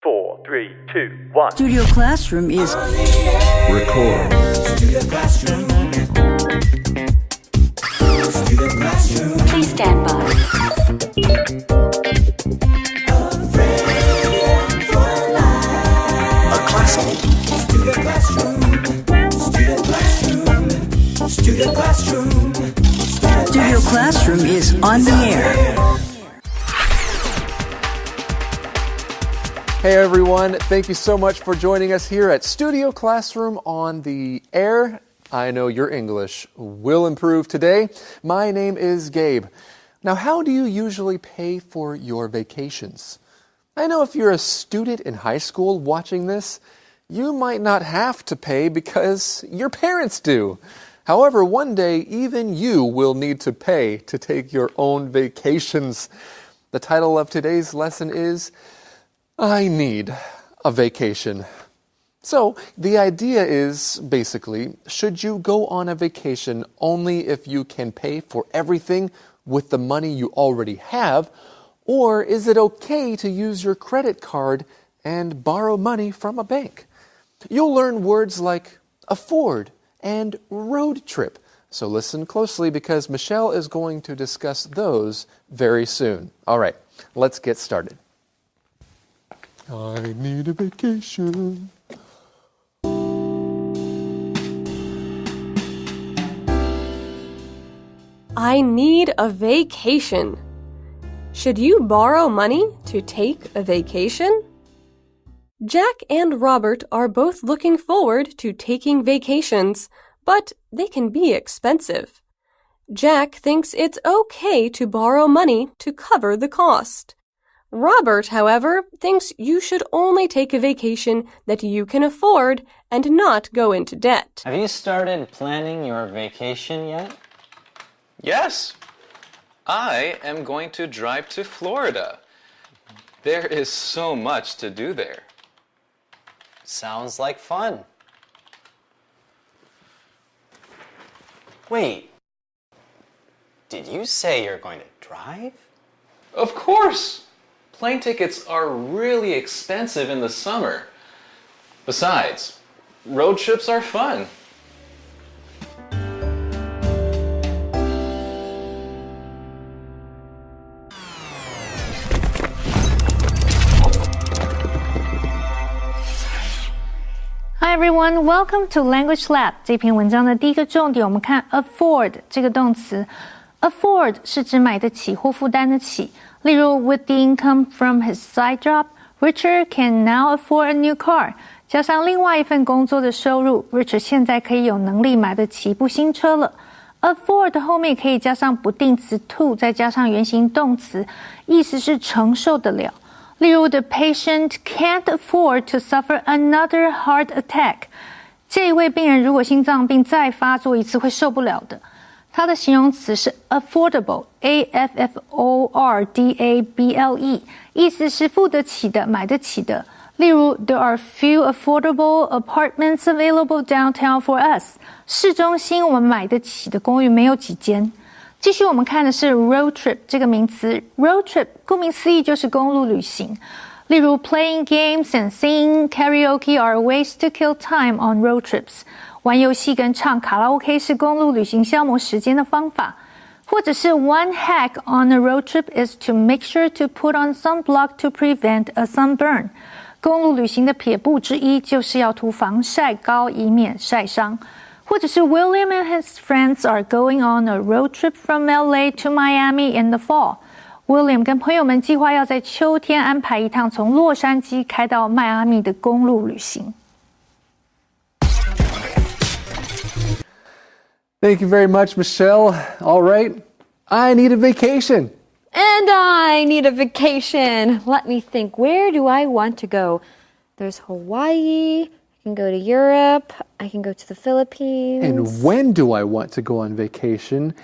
4, 3, 2, 1. Studio Classroom is Record. Studio Classroom. Studio Classroom. Please stand by. A classroom. Studio Classroom. Studio Classroom. Studio Classroom. Studio Classroom is on the air. Hey everyone, thank you so much for joining us here at Studio Classroom on the air. I know your English will improve today. My name is Gabe. Now, how do you usually pay for your vacations? I know if you're a student in high school watching this, you might not have to pay because your parents do. However, one day, even you will need to pay to take your own vacations. The title of today's lesson is I need a vacation. So, the idea is basically, should you go on a vacation only if you can pay for everything with the money you already have, or is it okay to use your credit card and borrow money from a bank? You'll learn words like afford and road trip. So listen closely because Michelle is going to discuss those very soon. All right, let's get started. I need a vacation. I need a vacation. Should you borrow money to take a vacation? Jack and Robert are both looking forward to taking vacations, but they can be expensive. Jack thinks it's okay to borrow money to cover the cost. Robert, however, thinks you should only take a vacation that you can afford and not go into debt. Have you started planning your vacation yet? Yes. I am going to drive to Florida. There is so much to do there. Sounds like fun. Wait, did you say you're going to drive? Of course. Plane tickets are really expensive in the summer. Besides, road trips are fun. Hi everyone, welcome to Language Lab. 这篇文章的第一个重点，我们看 afford 这个动词。afford 是指买得起或负担得起。例如 with the income from his side job, Richard can now afford a new car. 加上另外一份工作的收入 Richard 现在可以有能力买得起一部新车了。afford 后面可以加上不定词 to， 再加上原形动词，意思是承受得了。例如 the patient can't afford to suffer another heart attack. 这一位病人如果心脏病再发作一次会受不了的。它的形容词是 affordable, A-F-F-O-R-D-A-B-L-E, 意思是付得起的，买得起的。例如 there are few affordable apartments available downtown for us. 市中心我们买得起的公寓没有几间。继续我们看的是 road trip 这个名词。road trip 顾名思义就是公路旅行。例如 playing games and singing karaoke are ways to kill time on road trips. 玩游戏跟唱卡拉 OK 是公路旅行消磨时间的方法。或者是 one hack on a road trip is to make sure to put on sunblock to prevent a sunburn. 公路旅行的撇步之一就是要涂防晒膏以免晒伤。或者是 William and his friends are going on a road trip from LA to Miami in the fall. William 跟朋友们计划要在秋天安排一趟从洛杉矶开到迈阿密的公路旅行。Thank you very much, Michelle. All right, I need a vacation. And I need a vacation. Let me think. Where do I want to go? There's Hawaii. I can go to Europe. I can go to the Philippines. And when do I want to go on vacation?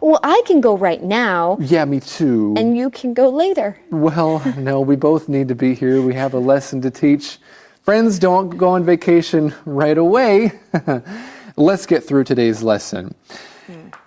Well, I can go right now. Yeah, me too. And you can go later. Well, no, we both need to be here. We have a lesson to teach. Friends don't go on vacation right away. Let's get through today's lesson.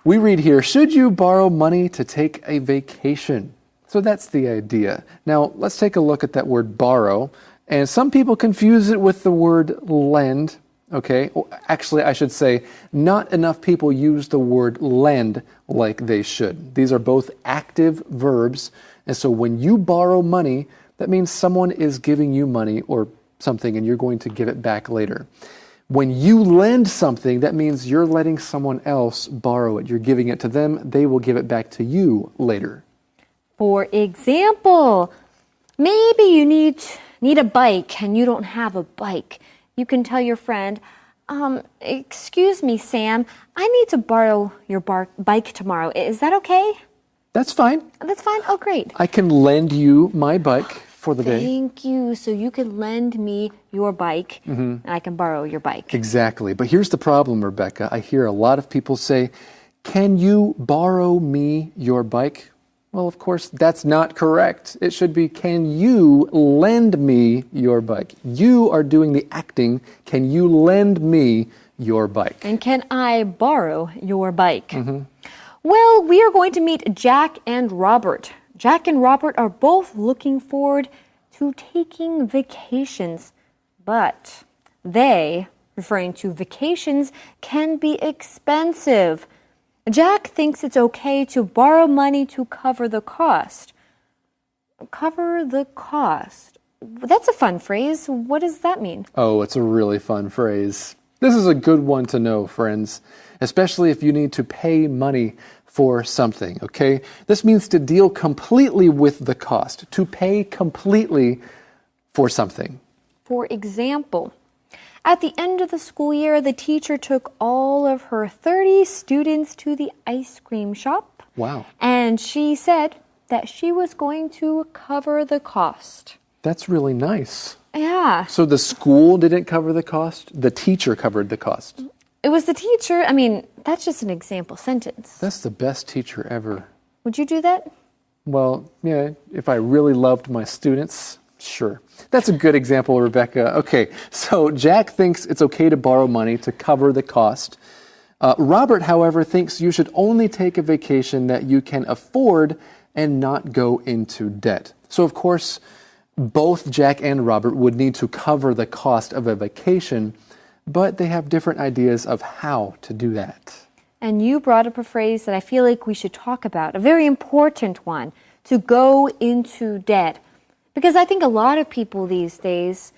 We read here, should you borrow money to take a vacation? So that's the idea. Now, let's take a look at that word borrow. And some people confuse it with the word lend. Okay, actually, I should say not enough people use the word lend like they should. These are both active verbs. And so when you borrow money, that means someone is giving you money or something and you're going to give it back later. When you lend something, that means you're letting someone else borrow it. You're giving it to them. They will give it back to you later. For example, maybe you need a bike and you don't have a bike. You can tell your friend, excuse me, Sam, I need to borrow your bike tomorrow. Is that okay? That's fine. That's fine? Oh, great. I can lend you my bike for the day. Thank you. So you can lend me your bike and I can borrow your bike. Exactly. But here's the problem, Rebecca. I hear a lot of people say, can you borrow me your bike? Well, of course, that's not correct. It should be, can you lend me your bike? You are doing the acting. Can you lend me your bike? And can I borrow your bike? Well, we are going to meet Jack and Robert. Jack and Robert are both looking forward to taking vacations, but they, referring to vacations, can be expensive. Jack thinks it's okay to borrow money to cover the cost. Cover the cost. That's a fun phrase. What does that mean? Oh, it's a really fun phrase. This is a good one to know, friends, especially if you need to pay money for something, okay? This means to deal completely with the cost, to pay completely for something. For example, at the end of the school year, the teacher took all of her 30 students to the ice cream shop. Wow. And she said that she was going to cover the cost. That's really nice. Yeah. So the school didn't cover the cost? The teacher covered the cost? It was the teacher. I mean, that's just an example sentence. That's the best teacher ever. Would you do that? Well, yeah, if I really loved my students, sure. That's a good example, Rebecca. Okay, so Jack thinks it's okay to borrow money to cover the cost. Robert, however, thinks you should only take a vacation that you can afford and not go into debt. So, of course, both Jack and Robert would need to cover the cost of a vacation, but they have different ideas of how to do that. And you brought up a phrase that I feel like we should talk about, a very important one, to go into debt. Because I think a lot of people these days,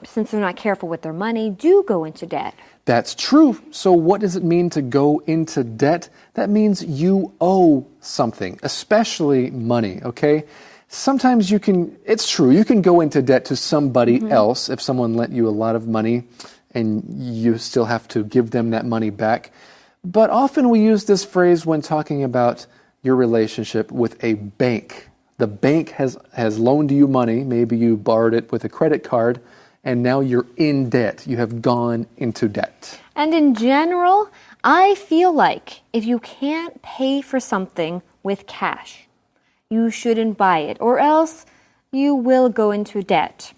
since they're not careful with their money, do go into debt. That's true. So what does it mean to go into debt? That means you owe something, especially money, okay? Sometimes it's true, you can go into debt to somebody else if someone lent you a lot of money and you still have to give them that money back. But often we use this phrase when talking about your relationship with a bank. The bank has loaned you money, maybe you borrowed it with a credit card, and now you're in debt. You have gone into debt. And in general, I feel like if you can't pay for something with cash, you shouldn't buy it, or else you will go into debt.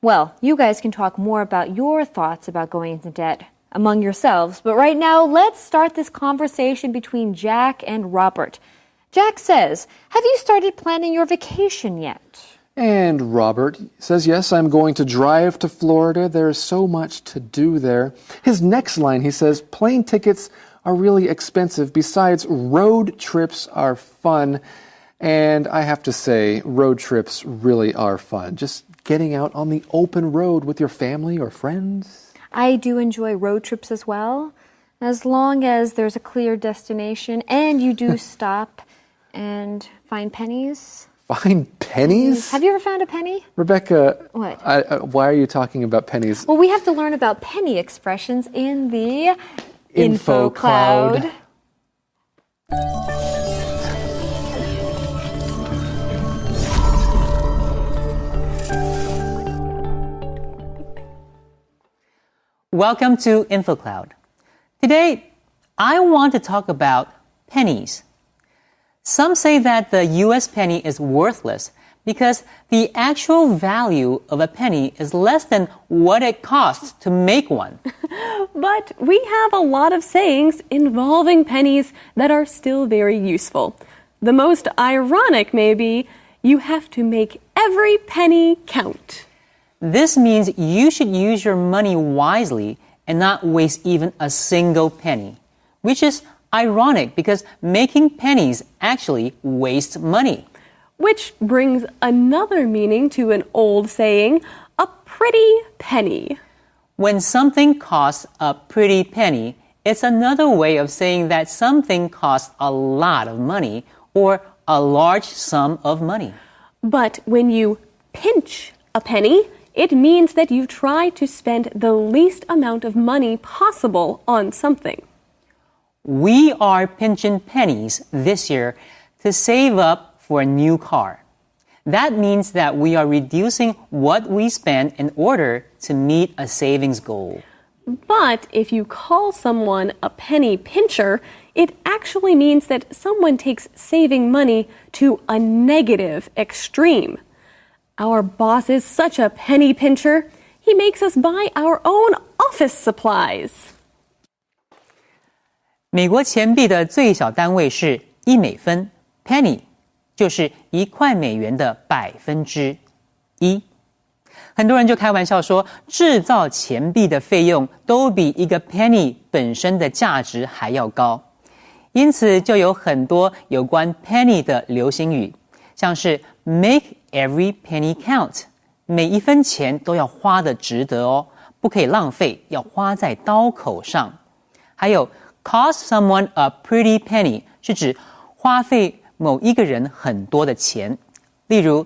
Well, you guys can talk more about your thoughts about going into debt among yourselves, but right now, let's start this conversation between Jack and Robert. Jack says, have you started planning your vacation yet? And Robert says, yes, I'm going to drive to Florida. There's so much to do there. His next line, he says, plane tickets are really expensive. Besides, road trips are fun. And I have to say, road trips really are fun. Just getting out on the open road with your family or friends. I do enjoy road trips as well, as long as there's a clear destination and you do stop and find pennies. Find pennies? Have you ever found a penny? Rebecca, what? Why are you talking about pennies? Well, we have to learn about penny expressions in the Info Cloud. Welcome to InfoCloud. Today, I want to talk about pennies. Some say that the US penny is worthless because the actual value of a penny is less than what it costs to make one. But we have a lot of sayings involving pennies that are still very useful. The most ironic may be, you have to make every penny count. This means you should use your money wisely and not waste even a single penny, which is ironic because making pennies actually wastes money. Which brings another meaning to an old saying, a pretty penny. When something costs a pretty penny, it's another way of saying that something costs a lot of money or a large sum of money. But when you pinch a penny, it means that you try to spend the least amount of money possible on something. We are pinching pennies this year to save up for a new car. That means that we are reducing what we spend in order to meet a savings goal. But if you call someone a penny pincher, it actually means that someone takes saving money to a negative extreme. Our boss is such a penny pincher, he makes us buy our own office supplies. 美国钱币的最小单位是1美分 penny， 就是1块美元的1%。很多人就开玩笑说，制造钱币的费用都比一个 penny 本身的价值还要高。因此就有很多有关 penny 的流行语，像是 make every penny count， 每一分钱都要花得值得哦，不可以浪费，要花在刀口上。还有 cost someone a pretty penny 是指花费某一个人很多的钱。例如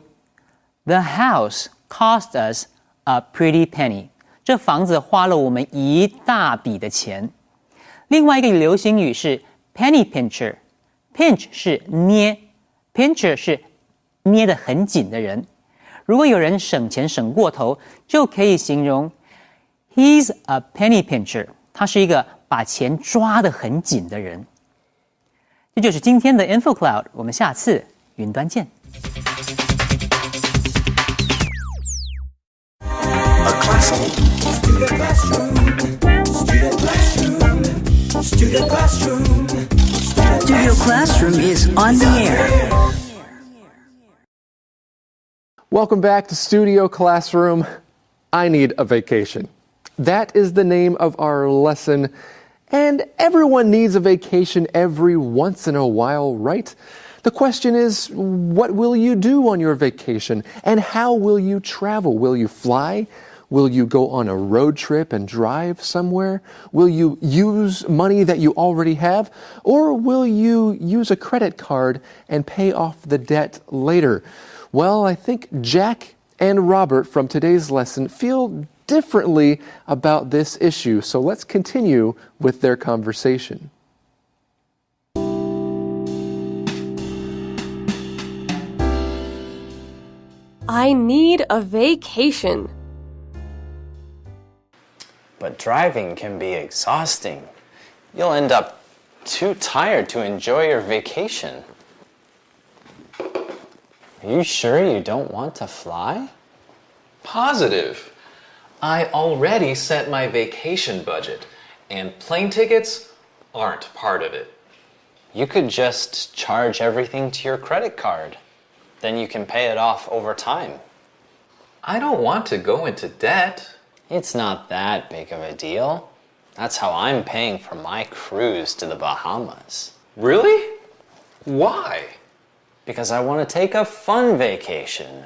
The house cost us a pretty penny， 这房子花了我们一大笔的钱。另外一个流行语是 penny pincher， pinch 是捏， pincher 是捏得很紧的人。如果有人省钱省过头，就可以形容 He's a penny pincher， 他是一个把钱抓得很紧的人。这就是今天的 InfoCloud， 我们下次云端见。Studio Classroom. Studio Classroom is on the air. Welcome back to Studio Classroom. I need a vacation. That is the name of our lesson. And everyone needs a vacation every once in a while, right? The question is, what will you do on your vacation? And how will you travel? Will you fly? Will you go on a road trip and drive somewhere? Will you use money that you already have? Or will you use a credit card and pay off the debt later? Well, I think Jack and Robert from today's lesson feel differently about this issue. So let's continue with their conversation. I need a vacation. But driving can be exhausting. You'll end up too tired to enjoy your vacation. Are you sure you don't want to fly? Positive. I already set my vacation budget, and plane tickets aren't part of it. You could just charge everything to your credit card. Then you can pay it off over time. I don't want to go into debt. It's not that big of a deal. That's how I'm paying for my cruise to the Bahamas. Really? Why? Because I want to take a fun vacation.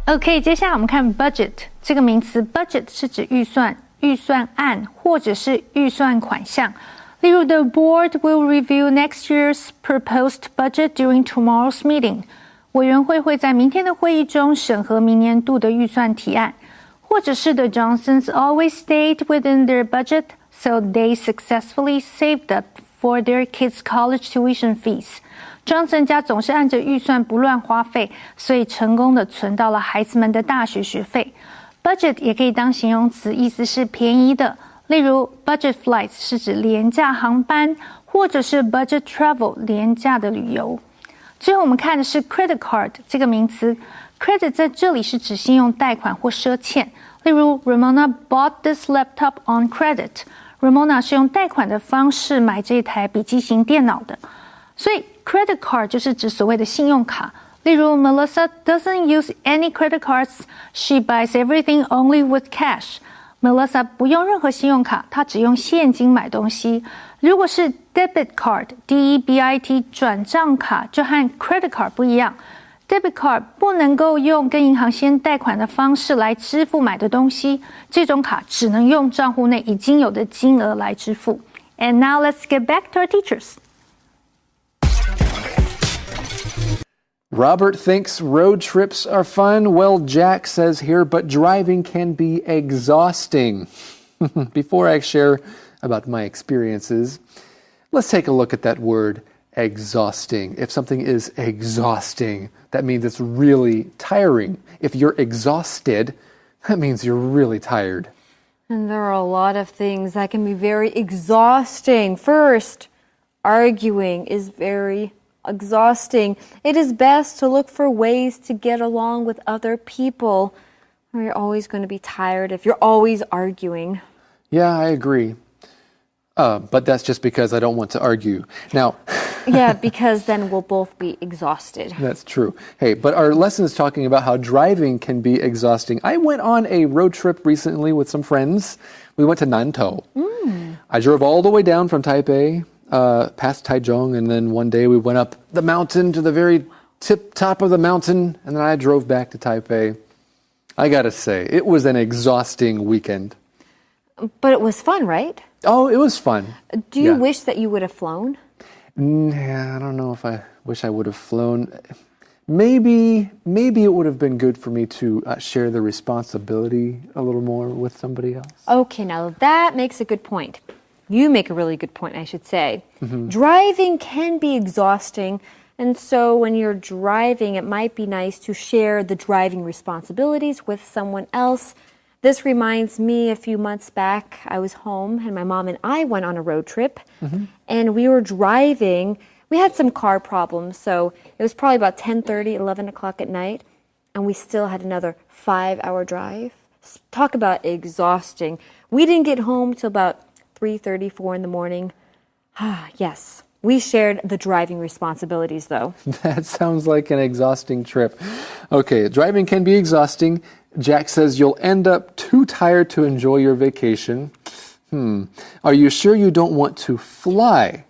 OK， 接下来我们看 budget 这个名词。budget 是指预算、预算案或者是预算款项。例如 ，The board will review next year's proposed budget during tomorrow's meeting。委员会会在明天的会议中审核明年度的预算提案。或者是 The Johnsons always stayed within their budget, so they successfully saved up for their kids' college tuition fees。Johnson 家总是按着预算不乱花费，所以成功的存到了孩子们的大学学费。Budget 也可以当形容词，意思是便宜的。例如 budget flights 是指廉价航班，或者是 budget travel 廉价的旅游。最后我们看的是 credit card 这个名词。Credit 在这里是指信用贷款或赊欠。例如 Ramona bought this laptop on credit. Ramona 是用贷款的方式买这台笔记型电脑的。所以 credit card 就是指所谓的信用卡。例如 Melissa doesn't use any credit cards. She buys everything only with cash. Melissa 不用任何信用卡，她只用现金买东西。如果是 debit card, D-E-B-I-T 转账卡，就和 credit card 不一样。Debit card 不能够用跟银行先贷款的方式来支付买的东西，这种卡只能用账户内已经有的金额来支付。And now let's get back to our teachers. Robert thinks road trips are fun. Well, Jack says here, but driving can be exhausting. Before I share about my experiences, let's take a look at that word, exhausting. If something is exhausting, that means it's really tiring. If you're exhausted, that means you're really tired. And there are a lot of things that can be very exhausting. First, arguing is very exhausting. It is best to look for ways to get along with other people. Or you're always going to be tired if you're always arguing. Yeah, I agree. But that's just because I don't want to argue. Now, yeah, because then we'll both be exhausted. That's true. Hey, but our lesson is talking about how driving can be exhausting. I went on a road trip recently with some friends. We went to Nantou. I drove all the way down from Taipei, past Taichung, and then one day we went up the mountain to the very top of the mountain, and then I drove back to Taipei. I gotta say, it was an exhausting weekend. But it was fun, right? Oh, it was fun. Do you wish that you would have flown? Yeah, I don't know if I wish I would have flown. Maybe it would have been good for me to share the responsibility a little more with somebody else. Okay, now that makes a good point. You make a really good point, I should say. Driving can be exhausting, and so when you're driving, it might be nice to share the driving responsibilities with someone else. This reminds me, a few months back, I was home and my mom and I went on a road trip and we were driving. We had some car problems, so it was probably about 10:30, 11 o'clock at night, and we still had another 5-hour drive. Talk about exhausting. We didn't get home till about 3:30, 4 in the morning. Yes, we shared the driving responsibilities though. That sounds like an exhausting trip. Okay, driving can be exhausting. Jack says you'll end up too tired to enjoy your vacation. Are you sure you don't want to fly?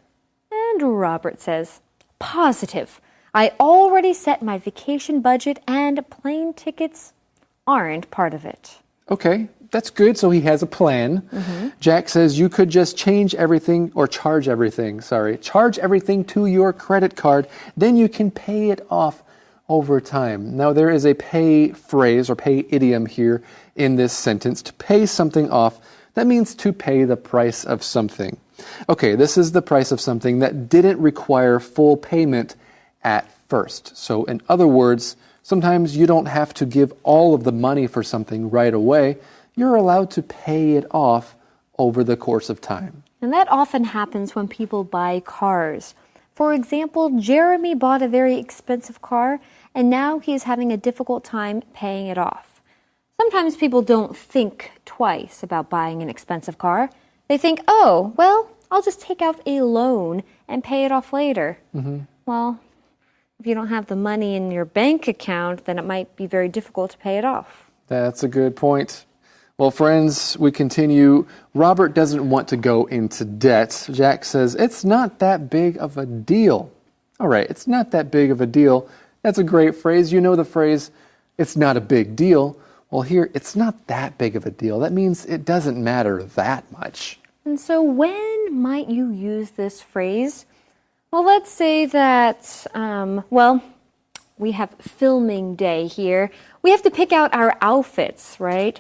And Robert says, positive. I already set my vacation budget and plane tickets aren't part of it. Okay, that's good. So he has a plan. Jack says you could just charge everything to your credit card. Then you can pay it off over time. Now, there is a pay phrase or pay idiom here in this sentence. To pay something off, that means to pay the price of something. Okay, this is the price of something that didn't require full payment at first. So, in other words, sometimes you don't have to give all of the money for something right away. You're allowed to pay it off over the course of time. And that often happens when people buy cars. For example, Jeremy bought a very expensive car, and now he is having a difficult time paying it off. Sometimes people don't think twice about buying an expensive car. They think, oh, well, I'll just take out a loan and pay it off later. Well, if you don't have the money in your bank account, then it might be very difficult to pay it off. That's a good point. Well, friends, we continue. Robert doesn't want to go into debt. Jack says, it's not that big of a deal. All right, it's not that big of a deal. That's a great phrase. You know the phrase, it's not a big deal. Well, here, it's not that big of a deal. That means it doesn't matter that much. And so when might you use this phrase? Well, let's say that, we have filming day here. We have to pick out our outfits, right?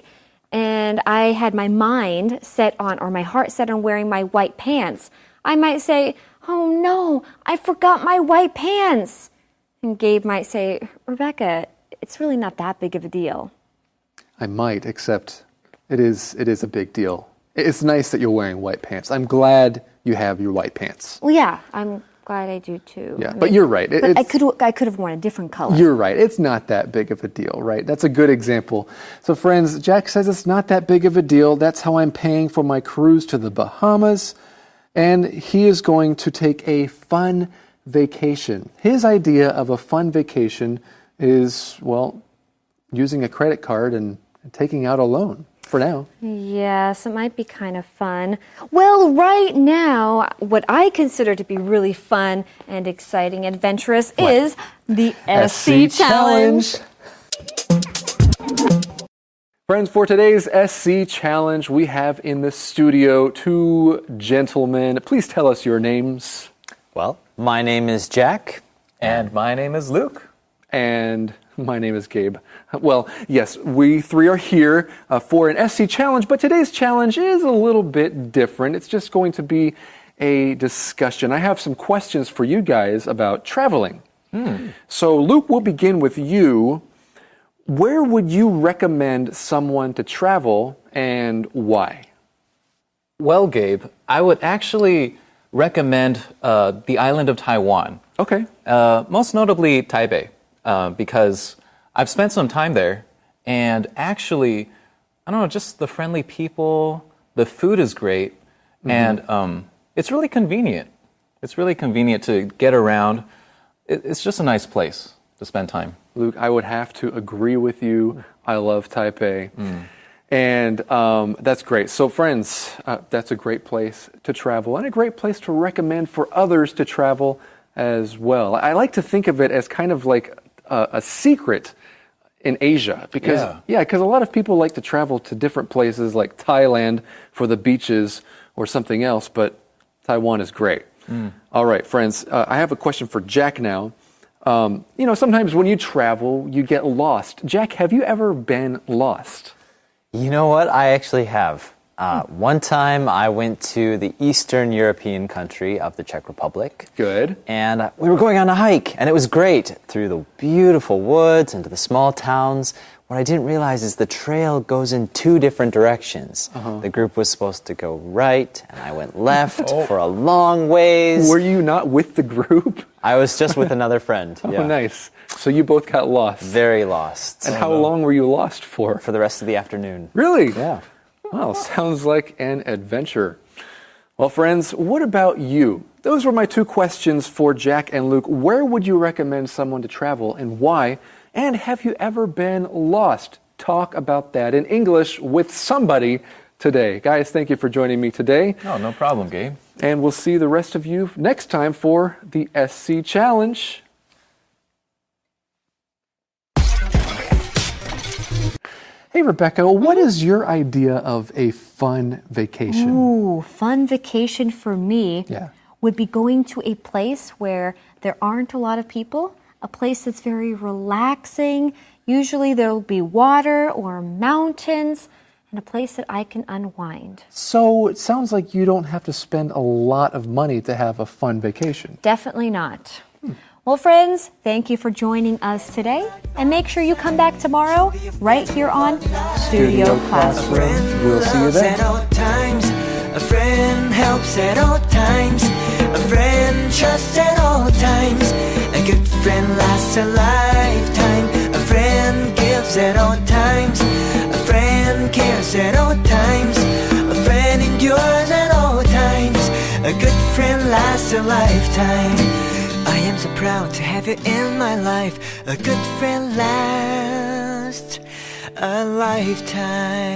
And I had my mind set on, or my heart set on wearing my white pants. I might say, oh no, I forgot my white pants. And Gabe might say, Rebecca, it's really not that big of a deal. I might, except it is a big deal. It's nice that you're wearing white pants. I'm glad you have your white pants. Well, yeah, I'm glad I do too. Yeah, but you're right. But I could have worn a different color. You're right. It's not that big of a deal, right? That's a good example. So friends, Jack says it's not that big of a deal. That's how I'm paying for my cruise to the Bahamas. And he is going to take a fun vacation. His idea of a fun vacation is, well, using a credit card and taking out a loan for now. Yes, it might be kind of fun. Well, right now, what I consider to be really fun and exciting, adventurous, is the SC Challenge. Friends, for today's SC Challenge, we have in the studio two gentlemen. Please tell us your names. Well, my name is Jack. And my name is Luke. And my name is Gabe. Well, yes, we three are here for an SC Challenge, but today's challenge is a little bit different. It's just going to be a discussion. I have some questions for you guys about traveling. So, Luke, we'll begin with you. Where would you recommend someone to travel and why? Well, Gabe, I would actually recommend the island of Taiwan. Okay. Most notably Taipei, because I've spent some time there, and actually, I don't know, just the friendly people, the food is great, and it's really convenient. It's really convenient to get around. It's just a nice place to spend time. Luke, I would have to agree with you. I love Taipei. And that's great. So friends, that's a great place to travel and a great place to recommend for others to travel as well. I like to think of it as kind of like a secret in Asia because because a lot of people like to travel to different places like Thailand for the beaches or something else, but Taiwan is great. All right, friends, I have a question for Jack now. Sometimes when you travel, you get lost. Jack, have you ever been lost? You know what? I actually have. One time I went to the Eastern European country of the Czech Republic. Good. And we were going on a hike, and it was great through the beautiful woods and to the small towns. What I didn't realize is the trail goes in two different directions. The group was supposed to go right, and I went left for a long ways. Were you not with the group? I was just with another friend. Oh, nice. So you both got lost. Very lost. And how long were you lost for? For the rest of the afternoon. Really? Yeah. Well, sounds like an adventure. Well, friends, what about you? Those were my two questions for Jack and Luke. Where would you recommend someone to travel and why? And have you ever been lost? Talk about that in English with somebody today. Guys, thank you for joining me today. Oh, no problem, Gabe. And we'll see the rest of you next time for the SC Challenge. Hey, Rebecca, what is your idea of a fun vacation? Ooh, fun vacation for me Yeah. would be going to a place where there aren't a lot of people, a place that's very relaxing. Usually there'll be water or mountains, and a place that I can unwind. So it sounds like you don't have to spend a lot of money to have a fun vacation. Definitely not. Well, friends, thank you for joining us today. And make sure you come back tomorrow right here on Studio Classroom. We'll see you then. At all times, a friend helps at all times, a friend trusts at all times, a good friend lasts a lifetime, a friend gives at all times, a friend cares at all times, a friend endures at all times, a good friend lasts a lifetime. I am so proud to have you in my life. A good friend lasts a lifetime.